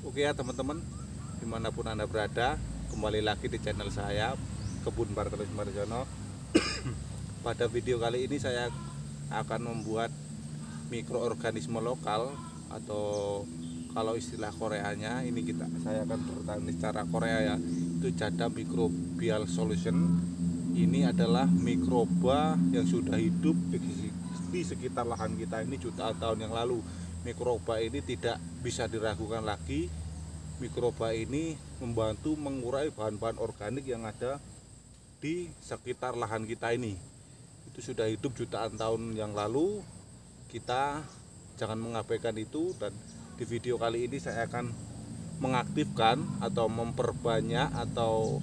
Oke ya teman-teman, dimanapun Anda berada, kembali lagi di channel saya, Kebun Bartelus Marjono. Pada video kali ini saya akan membuat mikroorganisme lokal, atau kalau istilah Koreanya ini saya akan bertanya secara Korea ya, itu Jadam Microbial Solution. Ini adalah mikroba yang sudah hidup di sekitar lahan kita ini jutaan tahun yang lalu. Mikroba ini tidak bisa diragukan lagi. Mikroba ini membantu mengurai bahan-bahan organik yang ada di sekitar lahan kita ini. Itu sudah hidup jutaan tahun yang lalu. Kita jangan mengabaikan itu, dan di video kali ini saya akan mengaktifkan atau memperbanyak atau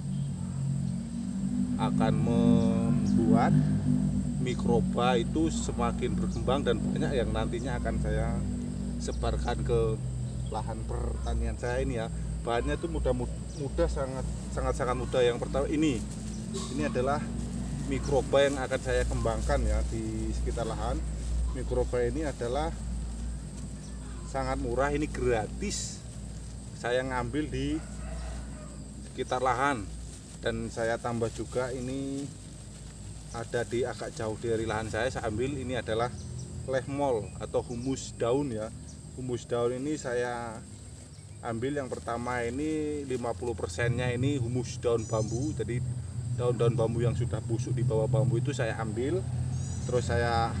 akan membuat mikroba itu semakin berkembang dan banyak, yang nantinya akan saya sebarkan ke lahan pertanian saya ini ya. Bahannya itu mudah, sangat mudah. Yang pertama ini adalah mikroba yang akan saya kembangkan ya di sekitar lahan. Mikroba ini adalah sangat murah, ini gratis. Saya ngambil di sekitar lahan, dan saya tambah juga ini ada di agak jauh dari lahan saya ambil. Ini adalah lehmol atau humus daun ya. Humus daun ini saya ambil yang pertama, ini 50% nya ini humus daun bambu. Jadi daun-daun bambu yang sudah busuk di bawah bambu itu saya ambil. Terus saya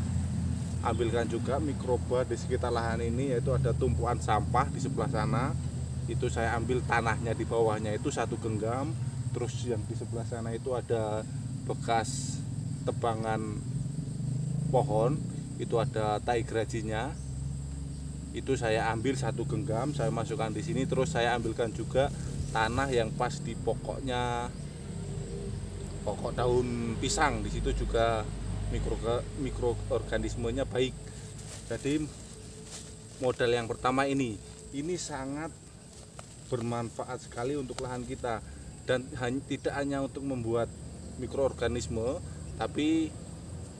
ambilkan juga mikroba di sekitar lahan ini, yaitu ada tumpuan sampah di sebelah sana. Itu saya ambil tanahnya di bawahnya itu 1 genggam. Terus yang di sebelah sana itu ada bekas tebangan pohon, itu ada tai grajinya. Itu saya ambil 1 genggam, saya masukkan di sini. Terus saya ambilkan juga tanah yang pas di pokok daun pisang. Di situ juga mikroorganismenya baik. Jadi modal yang pertama ini sangat bermanfaat sekali untuk lahan kita, dan tidak hanya untuk membuat mikroorganisme, tapi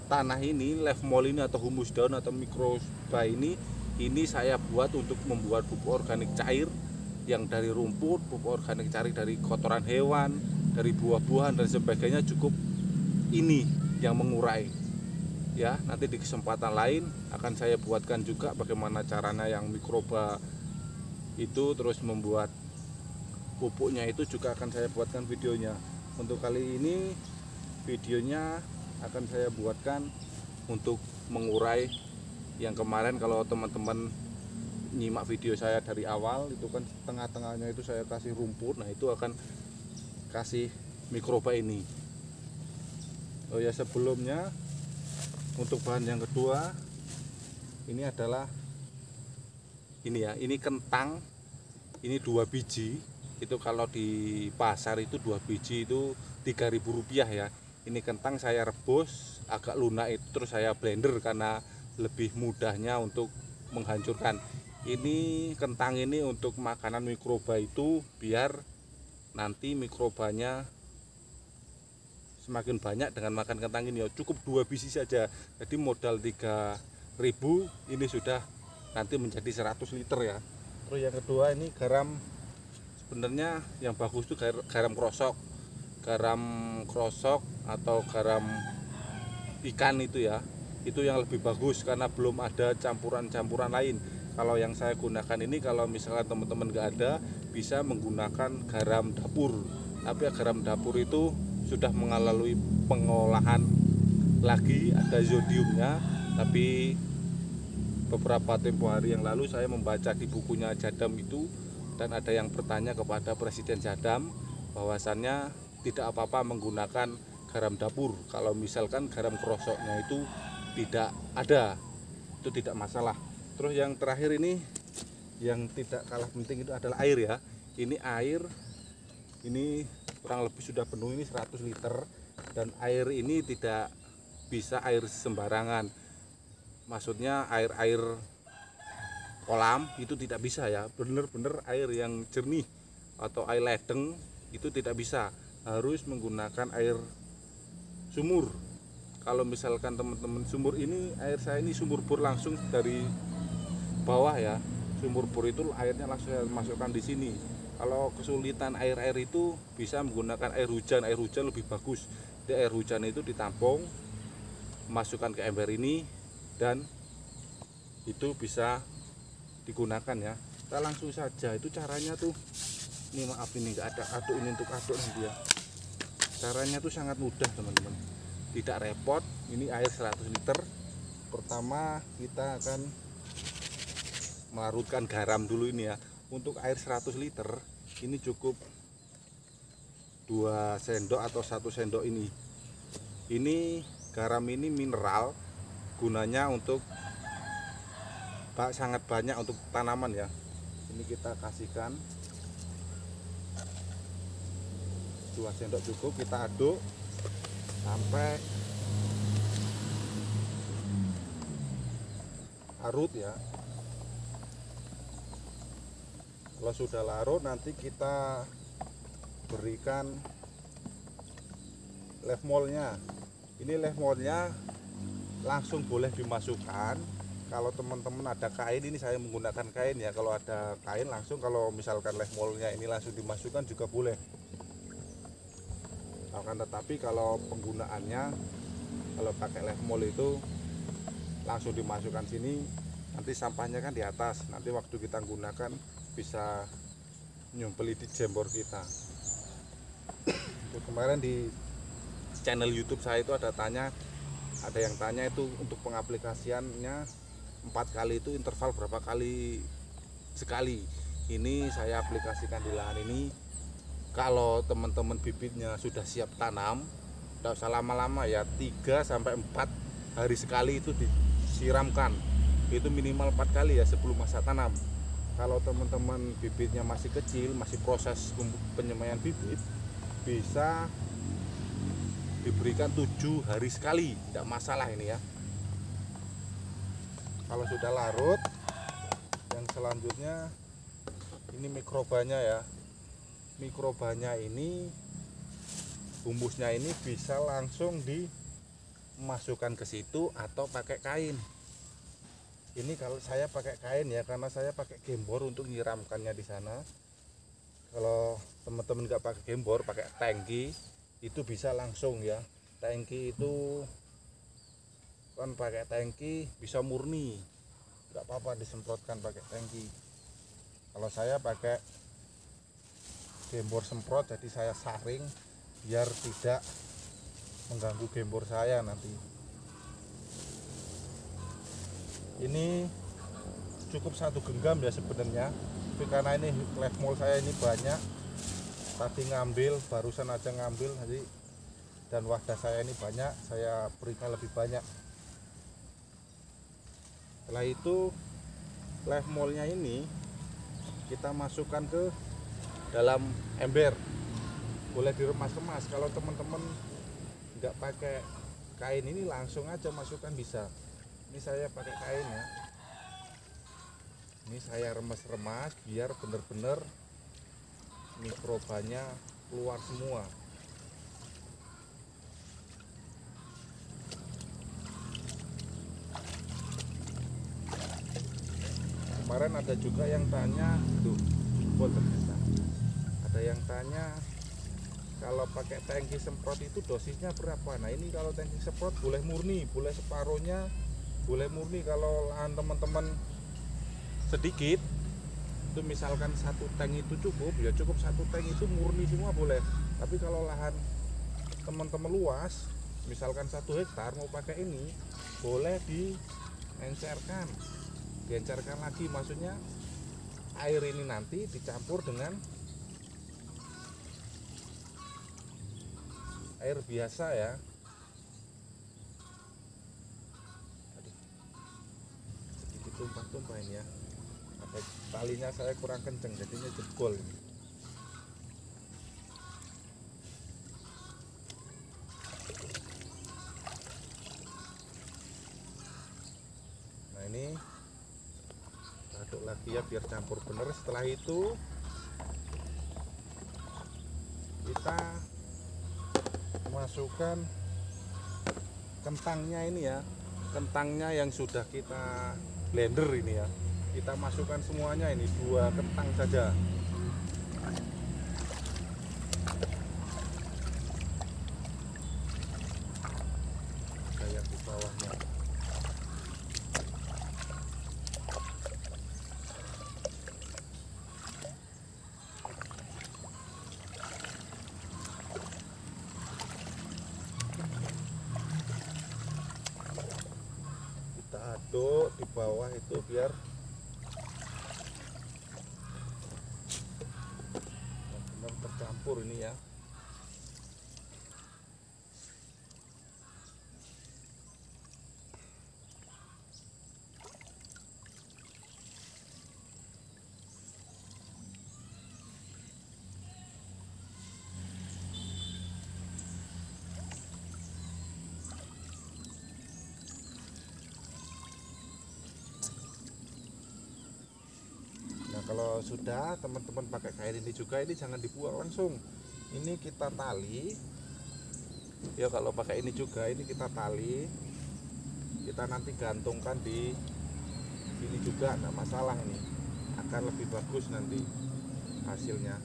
tanah ini, lefmol ini atau humus daun atau mikroba ini saya buat untuk membuat pupuk organik cair yang dari rumput, pupuk organik cair dari kotoran hewan, dari buah-buahan dan sebagainya. Cukup ini yang mengurai ya. Nanti di kesempatan lain akan saya buatkan juga bagaimana caranya yang mikroba itu, terus membuat pupuknya itu juga akan saya buatkan videonya. Untuk kali ini videonya akan saya buatkan untuk mengurai yang kemarin. Kalau teman-teman nyimak video saya dari awal, itu kan tengah-tengahnya itu saya kasih rumput. Nah, itu akan kasih mikroba ini. Oh ya, sebelumnya untuk bahan yang kedua ini adalah ini ya, ini kentang. Ini 2 biji. Itu kalau di pasar itu 2 biji itu Rp3.000 ya. Ini kentang saya rebus agak lunak itu, terus saya blender karena lebih mudahnya untuk menghancurkan. Ini kentang ini untuk makanan mikroba itu, biar nanti mikrobanya semakin banyak dengan makan kentang ini ya. Cukup 2 biji saja. Jadi modal 3.000 ini sudah nanti menjadi 100 liter ya. Terus yang kedua ini garam. Sebenarnya yang bagus itu garam krosok. Garam krosok atau garam ikan itu ya, itu yang lebih bagus karena belum ada campuran-campuran lain. Kalau yang saya gunakan ini, kalau misalkan teman-teman nggak ada, bisa menggunakan garam dapur. Tapi garam dapur itu sudah mengalami pengolahan lagi, ada zodiumnya. Tapi beberapa tempo hari yang lalu saya membaca di bukunya Jadam itu, dan ada yang bertanya kepada Presiden Jadam bahwasannya tidak apa-apa menggunakan garam dapur. Kalau misalkan garam krosoknya itu tidak ada, itu tidak masalah. Terus yang terakhir ini yang tidak kalah penting itu adalah air ya. Ini air, ini kurang lebih sudah penuh, ini 100 liter. Dan air ini tidak bisa air sembarangan. Maksudnya air kolam itu tidak bisa ya, bener-bener air yang jernih atau air ledeng itu tidak bisa, harus menggunakan air sumur. Kalau misalkan teman-teman sumur ini, air saya ini sumur bor langsung dari bawah ya. sumur bor itu airnya langsung saya masukkan di sini. Kalau kesulitan air itu bisa menggunakan air hujan lebih bagus. Jadi air hujan itu ditampung, masukkan ke ember ini, dan itu bisa digunakan ya. Kita langsung saja, itu caranya tuh, ini maaf ini nggak ada aduk ini untuk aduk nanti ya. Caranya tuh sangat mudah teman-teman, tidak repot. Ini air 100 liter. Pertama kita akan melarutkan garam dulu ini ya. Untuk air 100 liter ini cukup 2 sendok atau 1 sendok ini. Ini garam ini mineral, gunanya untuk sangat banyak untuk tanaman ya. Ini kita kasihkan 2 sendok cukup, kita aduk sampai larut ya. Kalau sudah larut nanti kita berikan leafmolnya. Ini leafmolnya langsung boleh dimasukkan. Kalau teman-teman ada kain, ini saya menggunakan kain ya. Kalau ada kain langsung, kalau misalkan leafmolnya ini langsung dimasukkan juga boleh. Akan tetapi kalau penggunaannya, kalau pakai leafmol itu langsung dimasukkan sini, nanti sampahnya kan di atas. Nanti waktu kita gunakan bisa nyumpeli di jembor kita. Kemarin di channel YouTube saya itu ada yang tanya itu untuk pengaplikasiannya 4 kali itu interval berapa kali sekali. Ini saya aplikasikan di lahan ini. Kalau teman-teman bibitnya sudah siap tanam, tidak usah lama-lama ya, 3 sampai 4 hari sekali itu disiramkan. Itu minimal 4 kali ya sebelum masa tanam. Kalau teman-teman bibitnya masih kecil, masih proses penyemaian bibit, bisa diberikan 7 hari sekali, tidak masalah ini ya. Kalau sudah larut, yang selanjutnya ini mikrobanya ya. Mikrobanya ini, humusnya ini bisa langsung dimasukkan ke situ atau pakai kain. Ini kalau saya pakai kain ya, karena saya pakai gembor untuk nyiramkannya di sana. Kalau teman-teman nggak pakai gembor, pakai tangki, itu bisa langsung ya. Tangki itu kan pakai tangki bisa murni, nggak apa-apa disemprotkan pakai tangki. Kalau saya pakai gembor semprot, jadi saya saring biar tidak mengganggu gembor saya nanti. Ini cukup 1 genggam ya sebenarnya, tapi karena ini leafmol saya ini banyak, tadi ngambil barusan aja ngambil tadi, dan wadah saya ini banyak, saya berikan lebih banyak. Setelah itu leafmolnya ini kita masukkan ke dalam ember, boleh diremas-remas. Kalau teman-teman nggak pakai kain ini langsung aja masukkan bisa. Ini saya pakai kain ya, ini saya remas-remas biar benar-benar mikrobanya keluar semua. Kemarin ada juga yang tanya, tuh jempol ternyata. Ada yang tanya kalau pakai tangki semprot itu dosisnya berapa. Nah ini kalau tangki semprot boleh murni, boleh separuhnya, boleh murni. Kalau lahan teman-teman sedikit, itu misalkan 1 tank itu cukup, ya cukup 1 tank itu murni semua boleh. Tapi kalau lahan teman-teman luas, misalkan 1 hektar mau pakai ini, boleh diencerkan lagi, maksudnya air ini nanti dicampur dengan air biasa ya. Sedikit tumpah-tumpah ini ya, talinya saya kurang kenceng jadinya jebol. Nah ini aduk lagi ya biar campur bener. Setelah itu kita masukkan kentangnya ini ya, kentangnya yang sudah kita blender ini ya. kita masukkan semuanya, ini 2 kentang saja. Kayak di bawahnya. Kita aduk di bawah itu biar benar-benar tercampur ini ya. Kalau sudah teman-teman pakai kain ini juga, ini jangan dibuang langsung, ini kita tali ya. Kalau pakai ini juga, ini kita tali, kita nanti gantungkan di sini juga, enggak masalah, ini akan lebih bagus nanti hasilnya.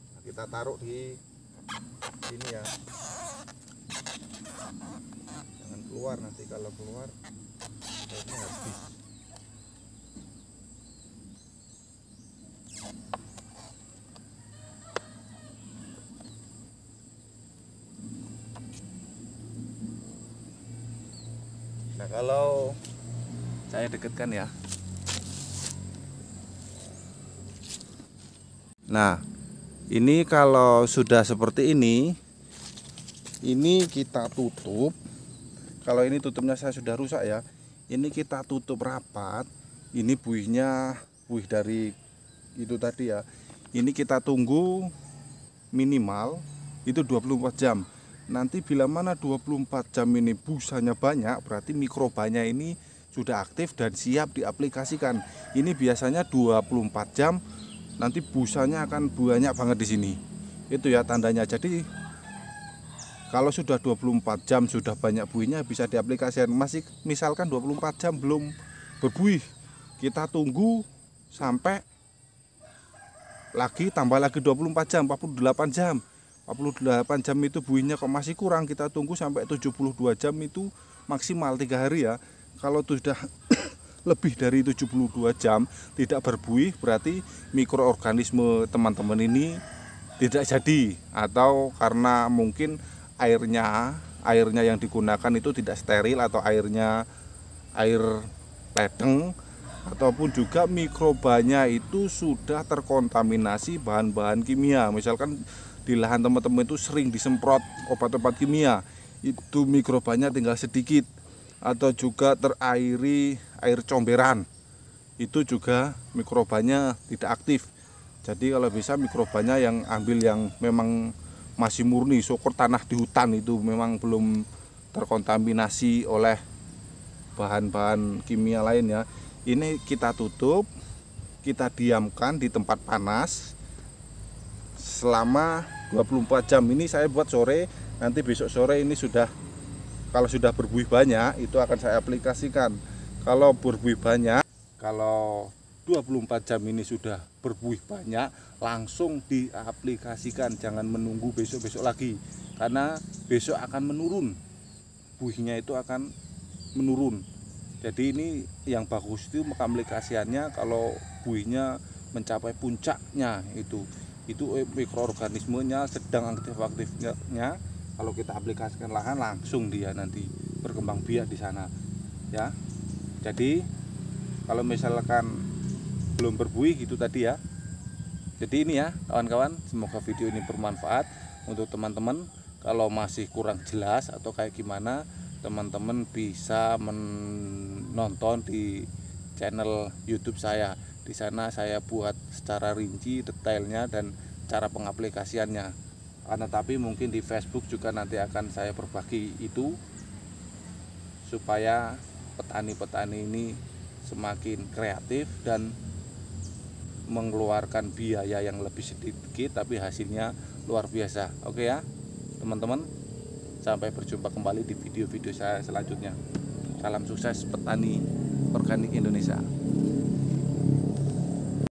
Nah, kita taruh di sini ya, jangan keluar, nanti kalau keluar airnya habis. Nah, kalau saya dekatkan ya, nah ini kalau sudah seperti ini kita tutup. Kalau ini tutupnya saya sudah rusak ya, ini kita tutup rapat. Ini buihnya, buih dari itu tadi ya, ini kita tunggu minimal itu 24 jam. Nanti bila mana 24 jam ini busanya banyak, berarti mikrobanya ini sudah aktif dan siap diaplikasikan. Ini biasanya 24 jam nanti busanya akan banyak banget di sini. Itu ya tandanya. Jadi kalau sudah 24 jam sudah banyak buihnya, bisa diaplikasikan. Masih misalkan 24 jam belum berbuih, kita tunggu sampai lagi tambah lagi 24 jam, 48 jam. 48 jam itu buihnya kok masih kurang, kita tunggu sampai 72 jam itu maksimal 3 hari ya. Kalau sudah lebih dari 72 jam tidak berbuih, berarti mikroorganisme teman-teman ini tidak jadi, atau karena mungkin airnya yang digunakan itu tidak steril, atau airnya air ledeng, ataupun juga mikrobanya itu sudah terkontaminasi bahan-bahan kimia. Misalkan di lahan teman-teman itu sering disemprot obat-obat kimia, itu mikrobanya tinggal sedikit, atau juga terairi air comberan, itu juga mikrobanya tidak aktif. Jadi kalau bisa mikrobanya yang ambil yang memang masih murni, syukur tanah di hutan itu memang belum terkontaminasi oleh bahan-bahan kimia lain ya. Ini kita tutup, kita diamkan di tempat panas selama 24 jam. Ini saya buat sore, nanti besok sore ini sudah, kalau sudah berbuih banyak itu akan saya aplikasikan. Kalau berbuih banyak, kalau 24 jam ini sudah berbuih banyak, langsung diaplikasikan, jangan menunggu besok-besok lagi, karena besok akan menurun, buihnya itu akan menurun. Jadi ini yang bagus itu aplikasiannya kalau buihnya mencapai puncaknya, itu mikroorganismenya sedang aktif-aktifnya. Kalau kita aplikasikan lahan, langsung dia nanti berkembang biak di sana ya. Jadi kalau misalkan belum berbuih itu tadi ya. Jadi ini ya kawan-kawan, semoga video ini bermanfaat untuk teman-teman. Kalau masih kurang jelas atau kayak gimana, teman-teman bisa menonton di channel YouTube saya. Di sana saya buat secara rinci detailnya dan cara pengaplikasiannya. Tapi mungkin di Facebook juga nanti akan saya berbagi itu, supaya petani-petani ini semakin kreatif dan mengeluarkan biaya yang lebih sedikit tapi hasilnya luar biasa. Oke ya teman-teman, sampai berjumpa kembali di video-video saya selanjutnya. Salam sukses petani organik Indonesia.